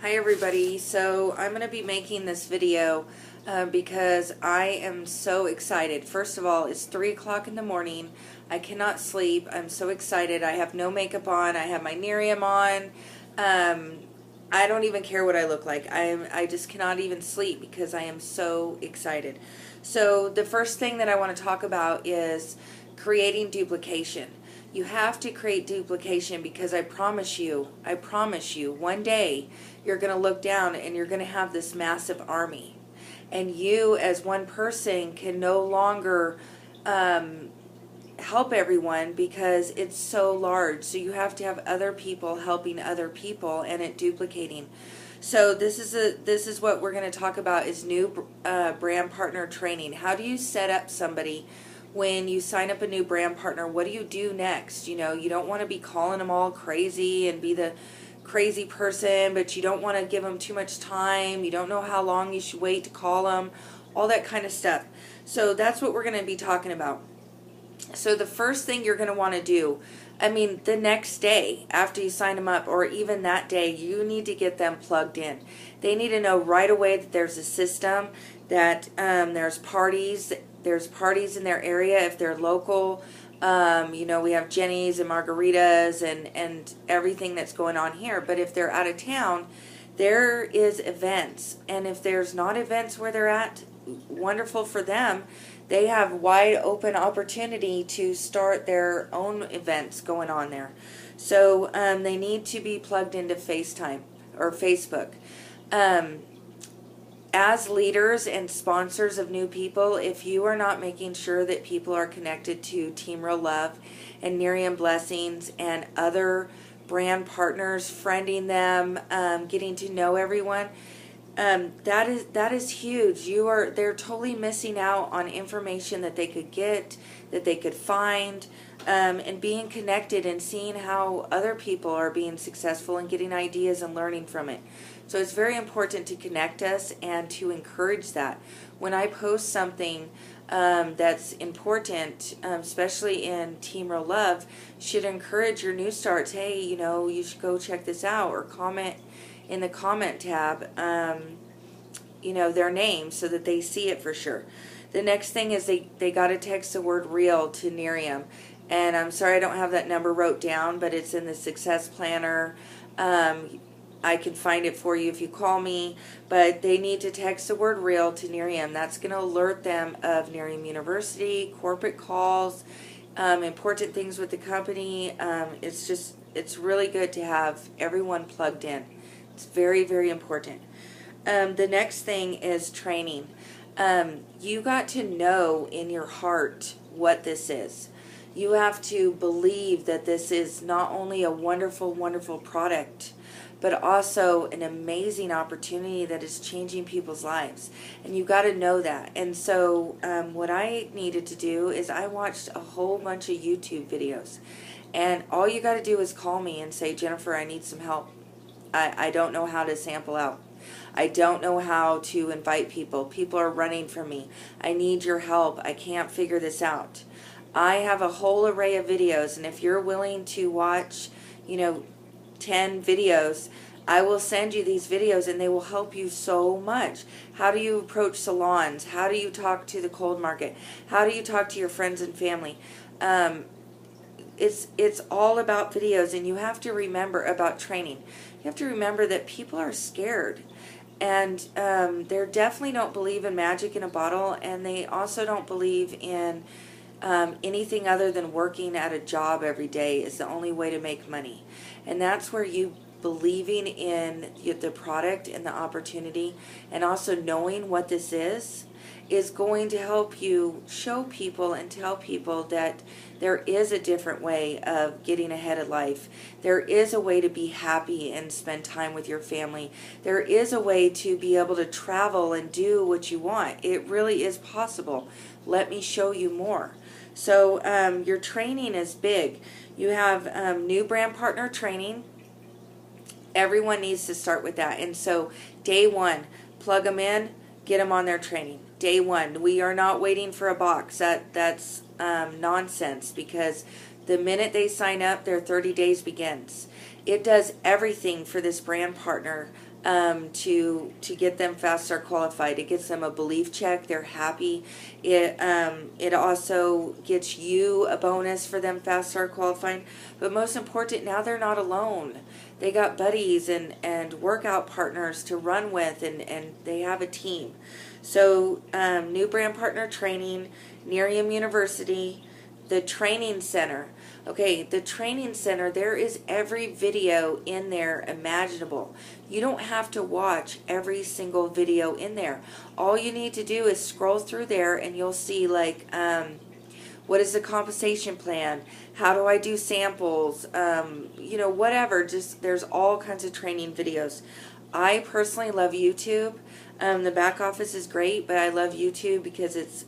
Hi everybody, so I'm going to be making this video because I am so excited. First of all, it's 3 o'clock in the morning. I cannot sleep. I'm so excited. I have no makeup on. I have my Nerium on. I don't even care what I look like. I just cannot even sleep because I am so excited. So the first thing that I want to talk about is creating duplication. You have to create duplication because I promise you, one day you're going to look down and you're going to have this massive army. And you as one person can no longer help everyone because it's so large. So you have to have other people helping other people and it duplicating. So this is what we're going to talk about is new brand partner training. How do you set up somebody when you sign up a new brand partner? What do you do next? You know, you don't want to be calling them all crazy and be the crazy person, but you don't want to give them too much time. You don't know how long you should wait to call them, all that kind of stuff. So that's what we're going to be talking about. So the first thing you're going to want to do, the next day after you sign them up or even that day, you need to get them plugged in. They need to know right away that there's a system, that there's parties in their area if they're local. We have Jenny's and Margaritas and everything that's going on here. But if they're out of town, there is events. And if there's not events where they're at, wonderful for them. They have wide open opportunity to start their own events going on there. So they need to be plugged into FaceTime or Facebook. As leaders and sponsors of new people, if you are not making sure that people are connected to Team Real Love and Nerium Blessings and other brand partners, friending them, getting to know everyone, that is huge. They're totally missing out on information that they could get, that they could find, and being connected and seeing how other people are being successful and getting ideas and learning from it. So it's very important to connect us and to encourage that. When I post something that's important, especially in Team Real Love, should encourage your new starts. Hey, you should go check this out, or comment in the comment tab, their name so that they see it for sure. The next thing is they got to text the word real to Nerium. And I'm sorry I don't have that number wrote down, but it's in the Success Planner. I can find it for you if you call me, but they need to text the word real to Nerium. That's going to alert them of Nerium University, corporate calls, important things with the company. It's really good to have everyone plugged in. It's very, very important. The next thing is training. You got to know in your heart what this is. You have to believe that this is not only a wonderful, wonderful product, but also an amazing opportunity that is changing people's lives. And you got to know that. And so what I needed to do is I watched a whole bunch of YouTube videos. And all you got to do is call me and say, Jennifer, I need some help. I don't know how to sample out. I don't know how to invite people. People are running from me. I need your help. I can't figure this out. I have a whole array of videos, and if you're willing to watch, 10 videos, I will send you these videos and they will help you so much. How do you approach salons? How do you talk to the cold market? How do you talk to your friends and family? It's all about videos, and you have to remember about training. You have to remember that people are scared, and they definitely don't believe in magic in a bottle, and they also don't believe in anything other than working at a job every day is the only way to make money. And that's where you believing in the product and the opportunity and also knowing what this is going to help you show people and tell people that there is a different way of getting ahead of life. There is a way to be happy and spend time with your family. There is a way to be able to travel and do what you want. It really is possible. Let me show you more. So your training is big. You have new brand partner training. Everyone needs to start with that. And so day one, plug them in, get them on their training. Day one, we are not waiting for a box. That's nonsense, because the minute they sign up, their 30 days begins. It does everything for this brand partner to get them Fast Start qualified. It gets them a belief check. They're happy. It also gets you a bonus for them Fast Start qualifying. But most important, now they're not alone. They got buddies and workout partners to run with, and they have a team. So new brand partner training, Nerium University, the training center. Okay, the training center, there is every video in there imaginable. You don't have to watch every single video in there. All you need to do is scroll through there and you'll see like, what is the compensation plan? How do I do samples? You know, whatever. Just there's all kinds of training videos. I personally love YouTube. The back office is great, but I love YouTube because it's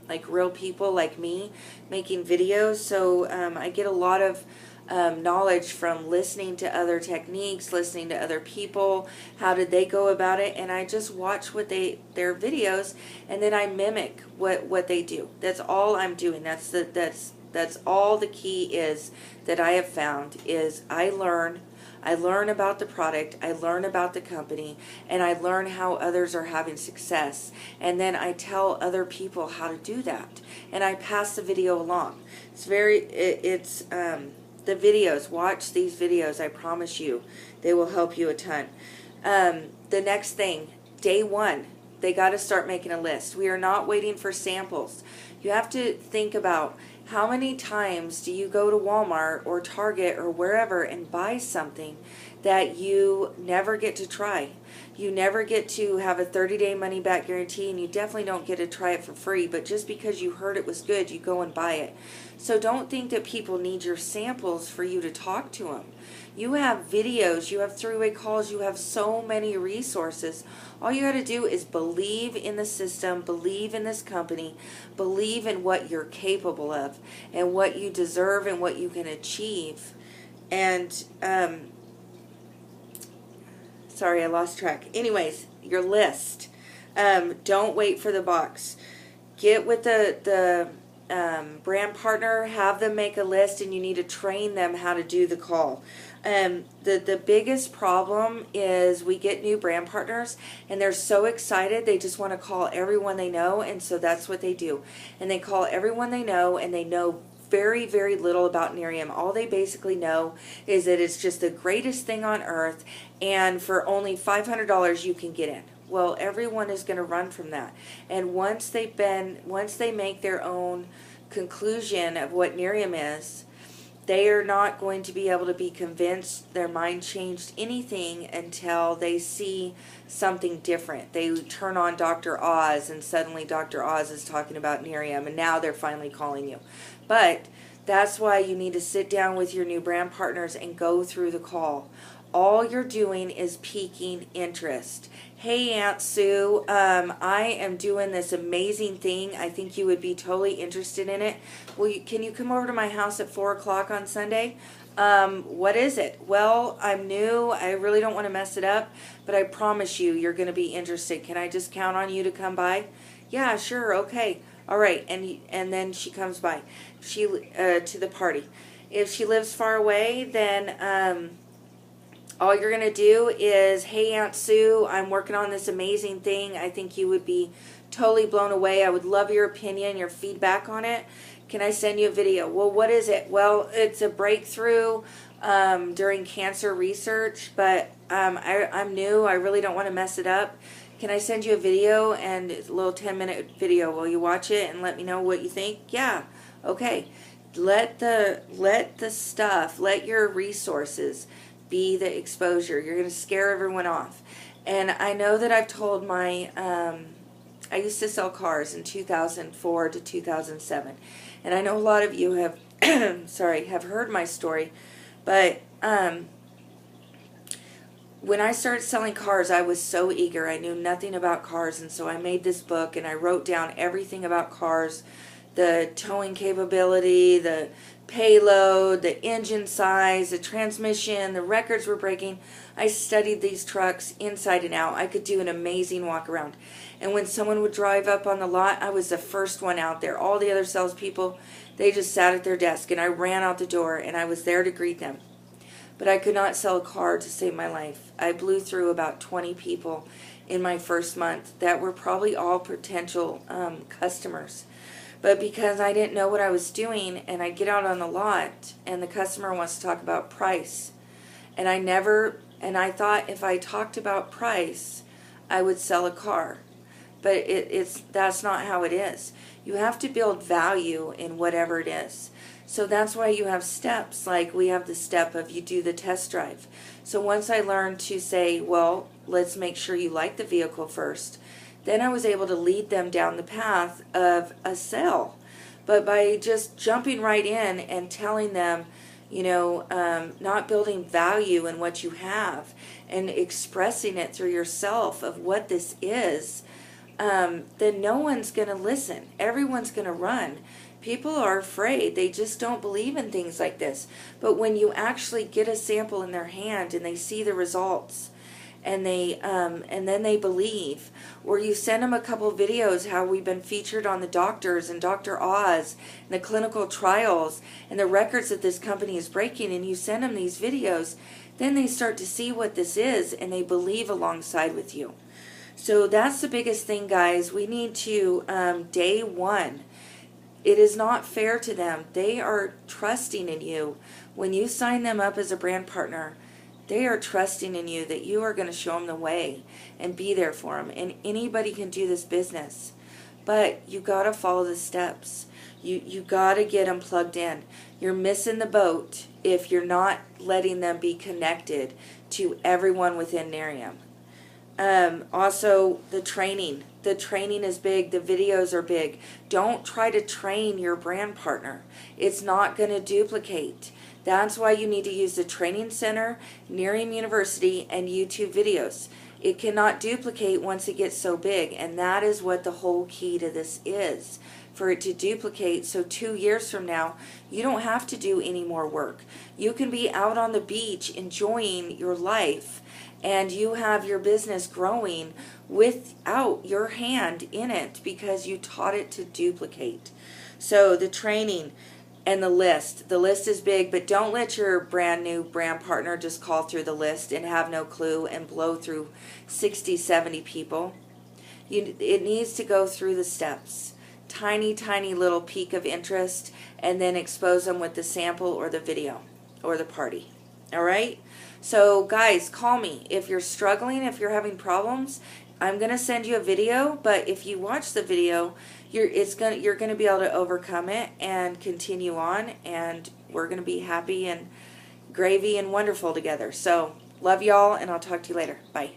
like real people like me making videos. So I get a lot of knowledge from listening to other techniques, listening to other people. How did they go about it? And I just watch their videos, and then I mimic what they do. That's all I'm doing. That's all the key is that I have found is I learn about the product, I learn about the company, and I learn how others are having success. And then I tell other people how to do that. And I pass the video along. It's the videos. Watch these videos. I promise you, they will help you a ton. The next thing, day one, they got to start making a list. We are not waiting for samples. You have to think about how many times do you go to Walmart or Target or wherever and buy something that you never get to try. You never get to have a 30-day money-back guarantee, and you definitely don't get to try it for free, but just because you heard it was good, you go and buy it. So don't think that people need your samples for you to talk to them. You have videos, you have three-way calls, you have so many resources. All you got to do is believe in the system, believe in this company, believe in what you're capable of and what you deserve and what you can achieve. And, sorry, I lost track. Anyways, your list. Don't wait for the box. Get with the brand partner, have them make a list, and you need to train them how to do the call. The biggest problem is we get new brand partners and they're so excited they just want to call everyone they know, and so that's what they do. And they call everyone they know, and they know very, very little about Nerium. All they basically know is that it's just the greatest thing on earth, and for only $500 you can get in. Well, everyone is going to run from that. And once they make their own conclusion of what Nerium is, they are not going to be able to be convinced, their mind changed anything until they see something different. They turn on Dr. Oz and suddenly Dr. Oz is talking about Nerium, and now they're finally calling you. But that's why you need to sit down with your new brand partners and go through the call. All you're doing is piquing interest. Hey, Aunt Sue, I am doing this amazing thing. I think you would be totally interested in it. Can you come over to my house at 4 o'clock on Sunday? What is it? Well, I'm new. I really don't want to mess it up, but I promise you, you're going to be interested. Can I just count on you to come by? Yeah, sure. Okay. All right. And then she comes by to the party. If she lives far away, then all you're going to do is, hey, Aunt Sue, I'm working on this amazing thing. I think you would be totally blown away. I would love your opinion, your feedback on it. Can I send you a video? Well, what is it? Well, it's a breakthrough during cancer research, but I'm new. I really don't want to mess it up. Can I send you a video, and it's a little 10-minute video? Will you watch it and let me know what you think? Yeah. Okay. Let your resources be the exposure. You're going to scare everyone off. And I know that I've told I used to sell cars in 2004 to 2007. And I know a lot of you have, have heard my story. But when I started selling cars, I was so eager. I knew nothing about cars. And so I made this book and I wrote down everything about cars, the towing capability, the payload, the engine size, the transmission, the records were breaking. I studied these trucks inside and out. I could do an amazing walk around. And when someone would drive up on the lot, I was the first one out there. All the other salespeople, they just sat at their desk, and I ran out the door, and I was there to greet them. but I could not sell a car to save my life. I blew through about 20 people in my first month that were probably all potential customers. But because I didn't know what I was doing, and I get out on the lot and the customer wants to talk about price, and I thought if I talked about price, I would sell a car. But that's not how it is. You have to build value in whatever it is. So that's why you have steps. Like we have the step of you do the test drive. So once I learned to say, well, let's make sure you like the vehicle first, then I was able to lead them down the path of a sale. But by just jumping right in and telling them, not building value in what you have and expressing it through yourself of what this is, then no one's going to listen. Everyone's going to run. People are afraid. They just don't believe in things like this. But when you actually get a sample in their hand and they see the results, and then they believe, or you send them a couple of videos how we've been featured on the doctors and Dr. Oz and the clinical trials and the records that this company is breaking, and you send them these videos, then they start to see what this is and they believe alongside with you. So that's the biggest thing, guys. We need to, day one, it is not fair to them. They are trusting in you. When you sign them up as a brand partner, they are trusting in you that you are going to show them the way and be there for them. And anybody can do this business. But you got to follow the steps. You got to get them plugged in. You're missing the boat if you're not letting them be connected to everyone within Nerium. Also, the training. The training is big. The videos are big. Don't try to train your brand partner. It's not going to duplicate. That's why you need to use the training center, Nerium University, and YouTube videos. It cannot duplicate once it gets so big, and that is what the whole key to this is, for it to duplicate. So 2 years from now, you don't have to do any more work. You can be out on the beach enjoying your life, and you have your business growing without your hand in it because you taught it to duplicate. So the training and the list is big, but don't let your brand new brand partner just call through the list and have no clue and blow through 60, 70 people. It needs to go through the steps. Tiny, tiny little peak of interest, and then expose them with the sample or the video or the party. All right? So guys, call me. If you're struggling, if you're having problems, I'm going to send you a video, but if you watch the video, you're going to be able to overcome it and continue on, and we're going to be happy and gravy and wonderful together. So, love y'all, and I'll talk to you later. Bye.